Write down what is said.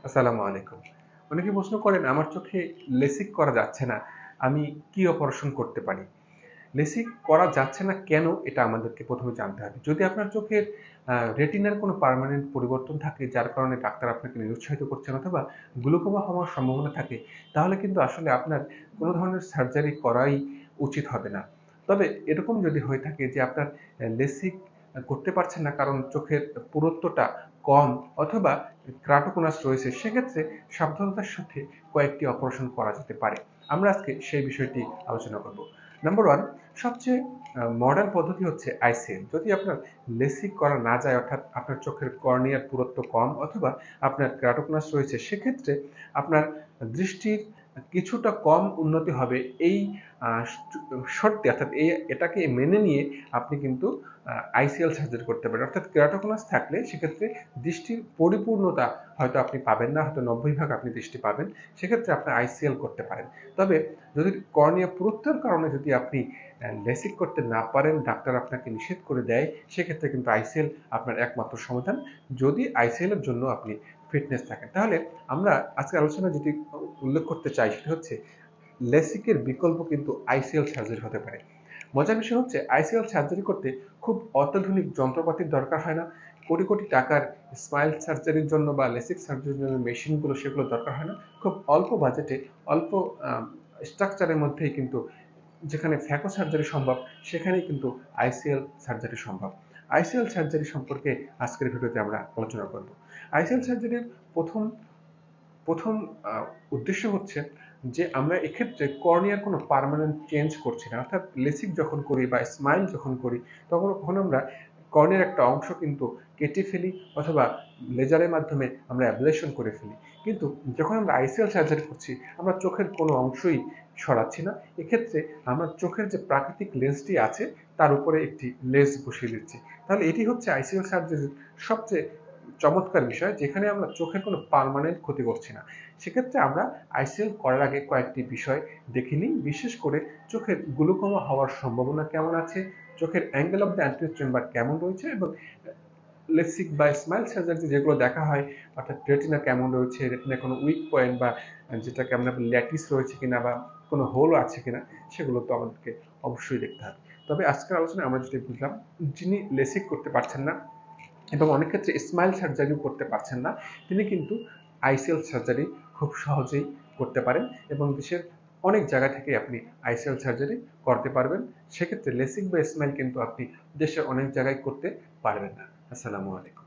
আসসালামু আলাইকুম। অনেকে প্রশ্ন করেন আমার চোখে লেসিক করা যাচ্ছে না। আমি কি অপারেশন করতে পারি? লেসিক করা যাচ্ছে না কেন এটা আমাদেরকে ১ম এ জানতে হবে। যদি আপনার চোখের রেটিনার কোনো পার্মানেন্ট পরিবর্তন থাকে যার কারণে ডাক্তার আপনাকে নিরুৎসাহিত করছেন অথবা গ্লুকোমা হওয়ার সম্ভাবনা থাকে তাহলে কিন্তু আসলে আপনার কোনো ধরনের সার্জারি করাই উচিত হবে না। তবে এরকম যদি হয়ে থাকে যে আপনার লেসিক করতে পারছেন না কারণ চোখের পুরুত্বটা কম অথবা ক্রাটোকোনাস রয়েছে সেক্ষেত্রে সাবধানতার সাথে কয়েকটি অপারেশন করা যেতে পারে। আমরা আজকে সেই বিষয়টি আলোচনা করব। নাম্বার 1 সবচেয়ে মডার্ন পদ্ধতি হচ্ছে আইসিএল। যদি আপনার লেসিক করা না যায় অর্থাৎ আপনার চোখের কর্নিয়ার পুরুত্ব কম অথবা আপনার ক্রাটোকোনাস রয়েছে সেক্ষেত্রে আপনার দৃষ্টির কিছুটা কম উন্নতি হবে এই শর্তে অর্থাৎ এটাকে মেনে নিয়ে আপনি কিন্তু আইসিএল সার্জারি করতে পারেন। অর্থাৎ কেরাটোকোনাস থাকলে সেক্ষেত্রে দৃষ্টির পরিপূর্ণতা হয়তো আপনি পাবেন না, হয়তো 90% আপনি দৃষ্টি পাবেন। সেক্ষেত্রে আপনি আইসিএল করতে পারেন। তবে যদি কর্নিয়া পুরুত্বের কারণে যদি আপনি লেসিক করতে না পারেন, ডাক্তার আপনাকে নিষেধ করে দেয়, সেক্ষেত্রে কিন্তু আইসিএল আপনার একমাত্র সমাধান। যদি আইসিএল এর জন্য আপনি ফিটনেস থাকেন। তাহলে আমরা আজকে আলোচনায় যেটি উল্লেখ করতে চাই সেটা হচ্ছে লেসিকের বিকল্প কিন্তু আইসিএল সার্জারি হতে পারে। মজার বিষয় হচ্ছে আইসিএল সার্জারি করতে খুব অত্যাধুনিক যন্ত্রপাতির দরকার হয় না। কোটি কোটি টাকার স্মাইল সার্জারির জন্য বা লেসিক সার্জারির জন্য মেশিনগুলো সেগুলো দরকার হয় না। খুব অল্প বাজেটে অল্প স্ট্রাকচারের মধ্যেই কিন্তু যেখানে ফ্যাকো সার্জারি সম্ভব সেখানেই কিন্তু আইসিএল সার্জারি সম্ভব। আইসিএল সার্জারি সম্পর্কে আজকের ভিডিওতে আমরা আলোচনা করব। আইসিএল সার্জারির প্রথম প্রথম উদ্দেশ্য হচ্ছে যে আমরা এক্ষেত্রে কর্নিয়ার কোনো পার্মানেন্ট চেঞ্জ করছি না। অর্থাৎ লেসিক যখন করি বা স্মাইল যখন করি তখন আমরা কর্নিয়ার একটা অংশ কিন্তু কেটে ফেলি অথবা লেজারের মাধ্যমে আমরা অ্যাবলেশন করে ফেলি। কিন্তু যখন আমরা আইসিএল সার্জারি করছি আমরা চোখের কোনো অংশই সরাচ্ছি না। এক্ষেত্রে আমরা চোখের যে প্রাকৃতিক লেন্সটি আছে তার উপরে একটি লেন্স বসিয়ে দিচ্ছি। তাহলে এটি হচ্ছে আইসিএল সার্জারির সবচেয়ে চমৎকার বিষয়, যেখানে আমরা চোখের কোনো পার্মানেন্ট ক্ষতি করছি না। সেক্ষেত্রে আমরা আইসিএল করার আগে কয়েকটি বিষয় দেখে নিই। বিশেষ করে চোখের গ্লুকোমা হওয়ার সম্ভাবনা কেমন আছে, চোখের angle of the anterior chamber কেমন রয়েছে এবং লেসিক বা স্মাইল সার্জারিতে যেগুলো দেখা হয় অর্থাৎ রেটিনা কেমন রয়েছে, রেটিনায় কোনো উইক পয়েন্ট বা যেটাকে আমরা বলি ল্যাটিস রয়েছে কিনা বা কোনো হোল আছে কিনা সেগুলো তো আমাদেরকে অবশ্যই দেখতে হবে। তবে আজকের আলোচনায় আমরা যেটি বুঝলাম, যিনি লেসিক করতে পারছেন না এবং অনেক ক্ষেত্রে স্মাইল সার্জারিও করতে পারছেন না তিনি কিন্তু আইসিএল সার্জারি খুব সহজেই করতে পারেন এবং দেশের অনেক জায়গা থেকে আপনি আইসিএল সার্জারি করতে পারবেন। সেক্ষেত্রে লেসিক বা স্মাইল কিন্তু আপনি দেশের অনেক জায়গায় করতে পারবেন না। আসসালামু আলাইকুম।